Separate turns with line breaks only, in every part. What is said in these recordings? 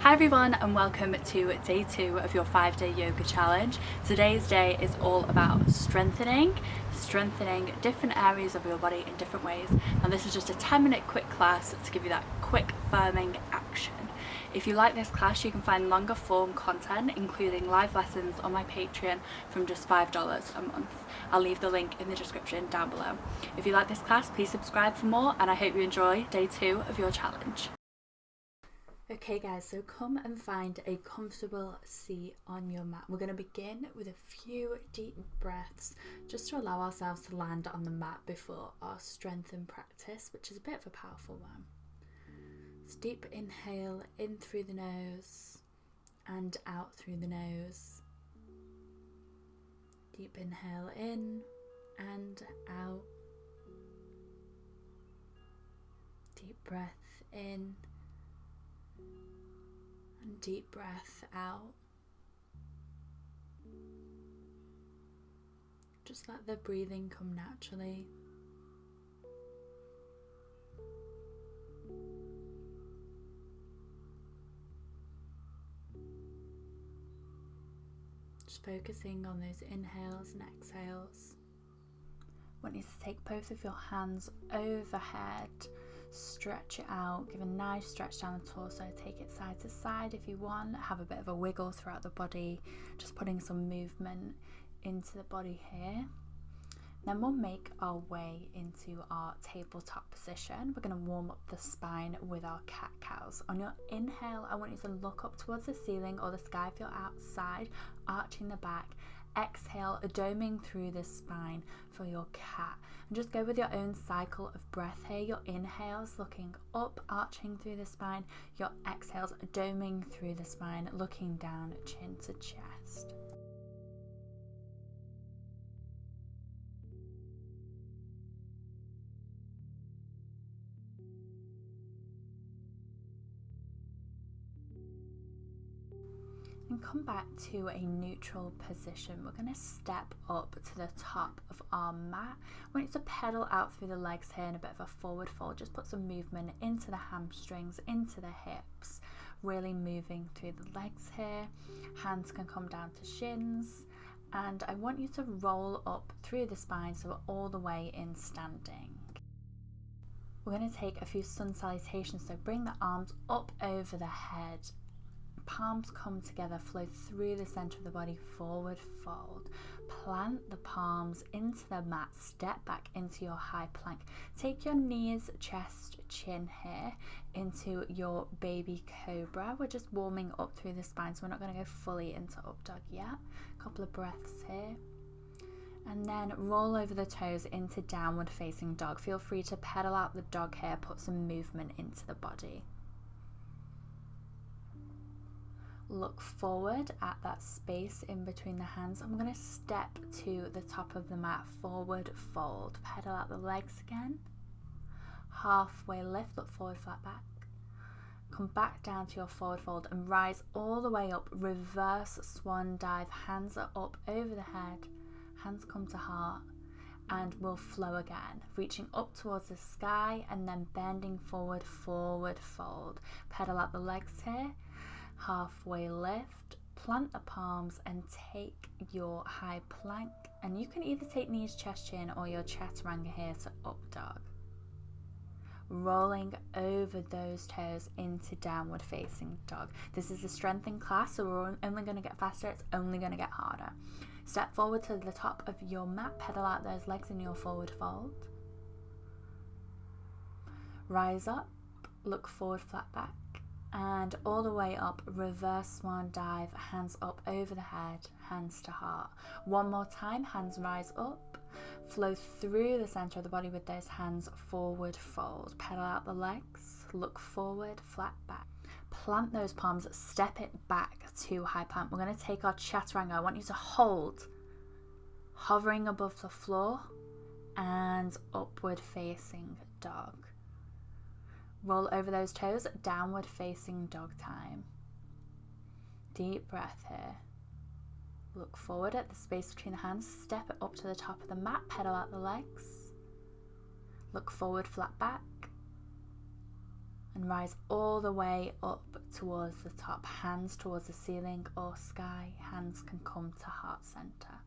Hi everyone and welcome to day 2 of your 5-day yoga challenge. Today's day is all about strengthening different areas of your body in different ways, and this is just a 10-minute quick class to give you that quick firming action. If you like this class, you can find longer form content including live lessons on my Patreon from just $5 a month. I'll leave the link in the description down below. If you like this class, please subscribe for more, and I hope you enjoy day 2 of your challenge. Okay guys, so come and find a comfortable seat on your mat. We're going to begin with a few deep breaths just to allow ourselves to land on the mat before our strengthen practice, which is a bit of a powerful one. So deep inhale in through the nose and out through the nose. Deep inhale in and out. Deep breath in. And deep breath out. Just let the breathing come naturally. Just focusing on those inhales and exhales. I want you to take both of your hands overhead. Stretch it out, give a nice stretch down the torso, take it side to side if you want, have a bit of a wiggle throughout the body, just putting some movement into the body here. Then we'll make our way into our tabletop position. We're going to warm up the spine with our cat-cows. On your inhale, I want you to look up towards the ceiling or the sky if you're outside, arching the back. Exhale, doming through the spine for your cat. And just go with your own cycle of breath here. Your inhales looking up, arching through the spine. Your exhales doming through the spine, looking down, chin to chest. And come back to a neutral position. We're going to step up to the top of our mat. I want you to pedal out through the legs here in a bit of a forward fold. Just put some movement into the hamstrings, into the hips, really moving through the legs here. Hands can come down to shins, and I want you to roll up through the spine so we're all the way in standing. We're going to take a few sun salutations, so bring the arms up over the head. Palms come together, flow through the center of the body, forward fold. Plant the palms into the mat, step back into your high plank. Take your knees, chest, chin here into your baby cobra. We're just warming up through the spine, so we're not going to go fully into up dog yet. A couple of breaths here. And then roll over the toes into downward facing dog. Feel free to pedal out the dog here, put some movement into the body. Look forward at that space in between the hands. I'm going to step to the top of the mat, forward fold. Pedal out the legs again. Halfway lift, look forward, flat back. Come back down to your forward fold and rise all the way up. Reverse swan dive. Hands are up over the head. Hands come to heart. And we'll flow again. Reaching up towards the sky and then bending forward, forward fold. Pedal out the legs here. Halfway lift, plant the palms and take your high plank, and you can either take knees, chest, chin or your chaturanga here to up dog. Rolling over those toes into downward facing dog. This is a strengthening class, so we're only going to get faster, it's only going to get harder. Step forward to the top of your mat, pedal out those legs in your forward fold. Rise up, look forward, flat back. And all the way up, reverse swan dive, hands up over the head, hands to heart. One more time, hands rise up, flow through the center of the body with those hands, forward fold. Pedal out the legs, look forward, flat back. Plant those palms, step it back to high plank. We're going to take our chaturanga. I want you to hold, hovering above the floor, and upward facing dog. Roll over those toes, downward facing dog time. Deep breath here. Look forward at the space between the hands, step it up to the top of the mat, pedal out the legs. Look forward, flat back. And rise all the way up towards the top, hands towards the ceiling or sky. Hands can come to heart center.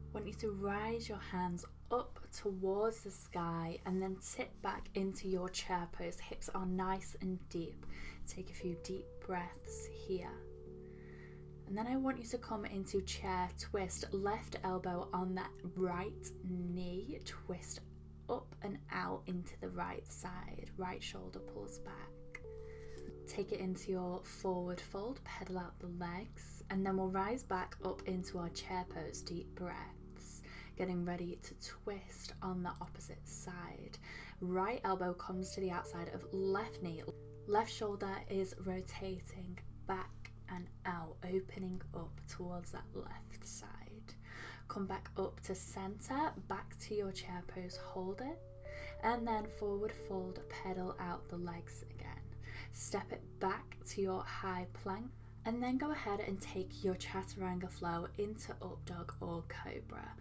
I want you to rise your hands up towards the sky and then tip back into your chair pose. Hips are nice and deep. Take a few deep breaths here. And then I want you to come into chair twist. Left elbow on that right knee. Twist up and out into the right side. Right shoulder pulls back. Take it into your forward fold. Pedal out the legs. And then we'll rise back up into our chair pose. Deep breaths. Getting ready to twist on the opposite side. Right elbow comes to the outside of left knee. Left shoulder is rotating back and out, opening up towards that left side. Come back up to center, back to your chair pose, hold it, and then forward fold, pedal out the legs again. Step it back to your high plank, and then go ahead and take your chaturanga flow into up dog or cobra.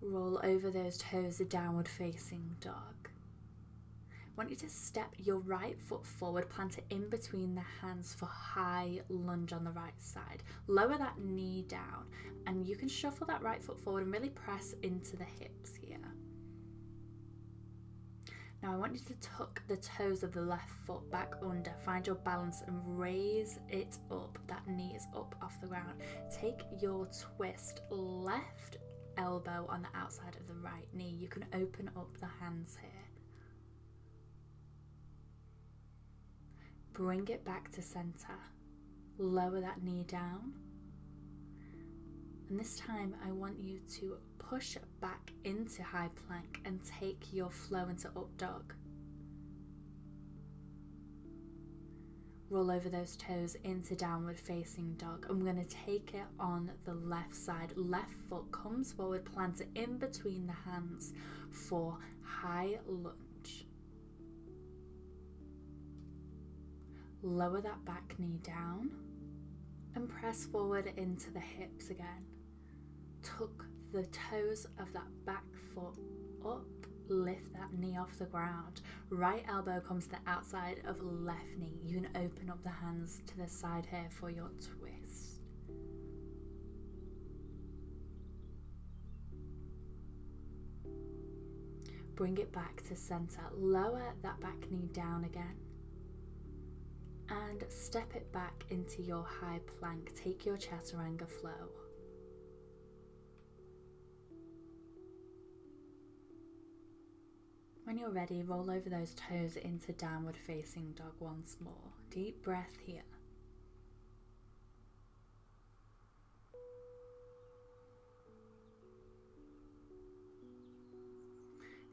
Roll over those toes, a downward facing dog. I want you to step your right foot forward, plant it in between the hands for high lunge on the right side. Lower that knee down and you can shuffle that right foot forward and really press into the hips here. Now I want you to tuck the toes of the left foot back under, find your balance and raise it up. That knee is up off the ground. Take your twist, left elbow on the outside of the right knee. You can open up the hands here. Bring it back to center. Lower that knee down. And this time I want you to push back into high plank and take your flow into up dog. Roll over those toes into downward facing dog. I'm going to take it on the left side. Left foot comes forward, plant it in between the hands for high lunge. Lower that back knee down and press forward into the hips again. Tuck the toes of that back foot up, lift that knee off the ground. Right elbow comes to the outside of left knee. You can open up the hands to the side here for your twist. Bring it back to center. Lower that back knee down again. And step it back into your high plank. Take your chaturanga flow. When you're ready, roll over those toes into downward facing dog once more. Deep breath here.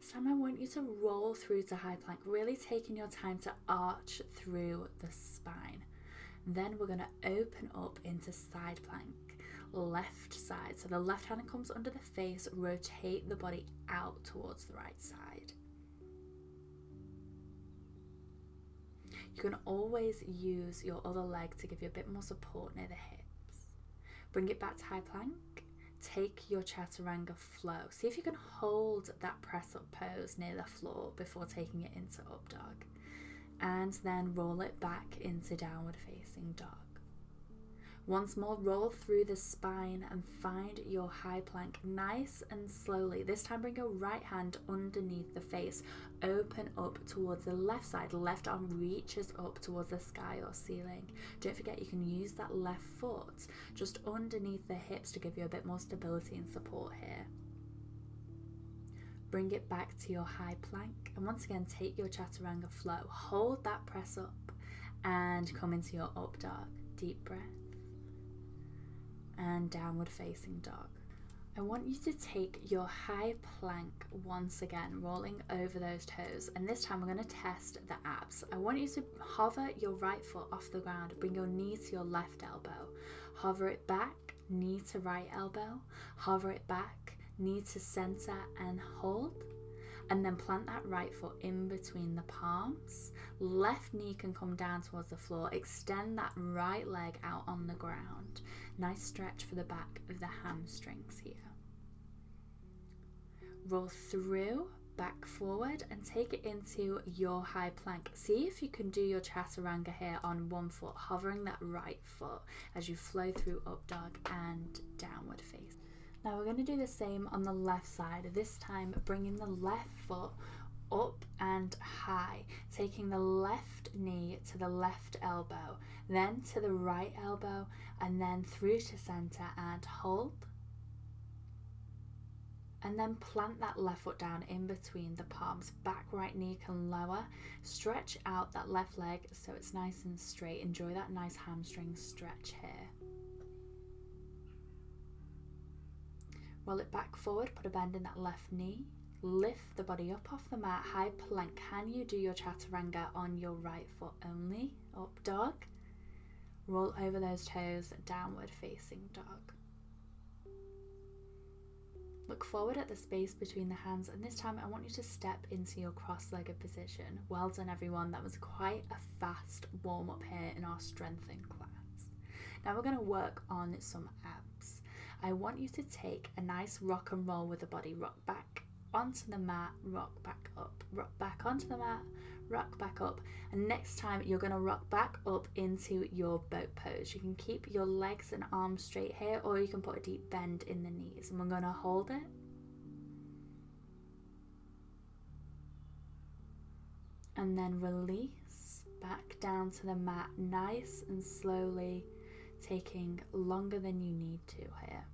This time I want you to roll through to high plank, really taking your time to arch through the spine. Then we're going to open up into side plank, left side. So the left hand comes under the face, rotate the body out towards the right side. You can always use your other leg to give you a bit more support near the hips. Bring it back to high plank. Take your chaturanga flow. See if you can hold that press up pose near the floor before taking it into up dog. And then roll it back into downward facing dog. Once more, roll through the spine and find your high plank nice and slowly. This time bring your right hand underneath the face. Open up towards the left side. Left arm reaches up towards the sky or ceiling. Don't forget you can use that left foot just underneath the hips to give you a bit more stability and support here. Bring it back to your high plank. And once again, take your chaturanga flow. Hold that press up and come into your up dog. Deep breath. And downward facing dog. I want you to take your high plank once again, rolling over those toes, and this time we're going to test the abs. I want you to hover your right foot off the ground, bring your knee to your left elbow, hover it back, knee to right elbow, hover it back, knee to center and hold, and then plant that right foot in between the palms. Left knee can come down towards the floor. Extend that right leg out on the ground. Nice stretch for the back of the hamstrings here. Roll through, back forward, and take it into your high plank. See if you can do your chaturanga here on one foot, hovering that right foot as you flow through up dog and downward face. Now we're going to do the same on the left side, this time bringing the left foot up and high, taking the left knee to the left elbow, then to the right elbow, and then through to center and hold. And then plant that left foot down in between the palms. Back right knee can lower. Stretch out that left leg so it's nice and straight. Enjoy that nice hamstring stretch here. Roll it back forward, put a bend in that left knee. Lift the body up off the mat, high plank. Can you do your chaturanga on your right foot only? Up dog. Roll over those toes, downward facing dog. Look forward at the space between the hands, and this time I want you to step into your cross-legged position. Well done everyone, that was quite a fast warm-up here in our strengthening class. Now we're going to work on some abs. I want you to take a nice rock and roll with the body. Rock back onto the mat, rock back up, rock back onto the mat, rock back up, and next time you're going to rock back up into your boat pose. You can keep your legs and arms straight here, or you can put a deep bend in the knees, and we're going to hold it and then release back down to the mat, nice and slowly, taking longer than you need to here.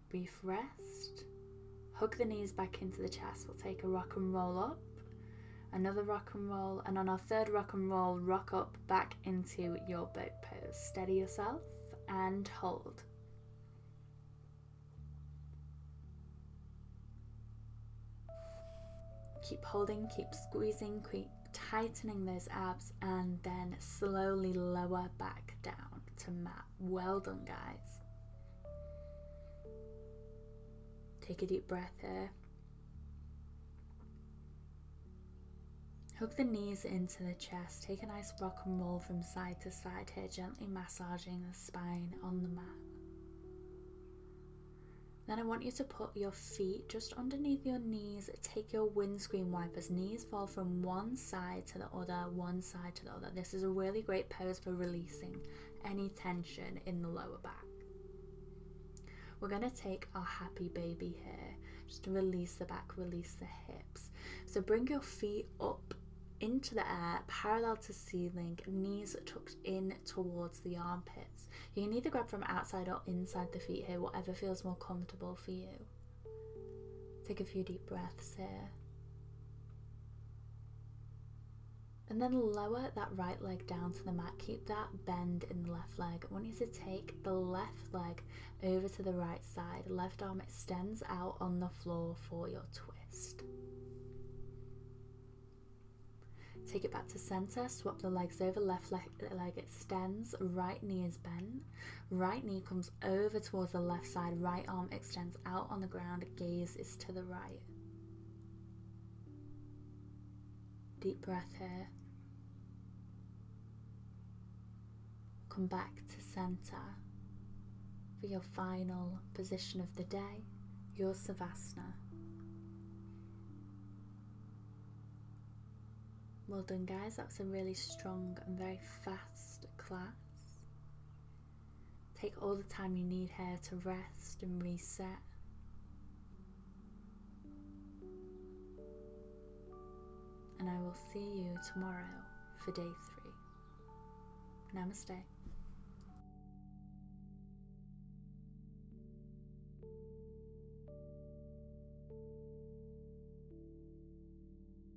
Brief rest. Hug the knees back into the chest. We'll take a rock and roll up, another rock and roll, and on our third rock and roll, rock up back into your boat pose. Steady yourself and hold. Keep holding, keep squeezing, keep tightening those abs, and then slowly lower back down to mat. Well done, guys. Take a deep breath here. Hug the knees into the chest. Take a nice rock and roll from side to side here, gently massaging the spine on the mat. Then I want you to put your feet just underneath your knees. Take your windscreen wipers. Knees fall from one side to the other, one side to the other. This is a really great pose for releasing any tension in the lower back. We're going to take our happy baby here, just to release the back, release the hips. So bring your feet up into the air, parallel to ceiling, knees tucked in towards the armpits. You can either grab from outside or inside the feet here, whatever feels more comfortable for you. Take a few deep breaths here. And then lower that right leg down to the mat. Keep that bend in the left leg. I want you to take the left leg over to the right side. Left arm extends out on the floor for your twist. Take it back to center, swap the legs over, left leg extends, right knee is bent, right knee comes over towards the left side, right arm extends out on the ground, gaze is to the right. Deep breath here. Come back to center for your final position of the day, your Savasana. Well done, guys. That was a really strong and very fast class. Take all the time you need here to rest and reset. And I will see you tomorrow for day 3. Namaste.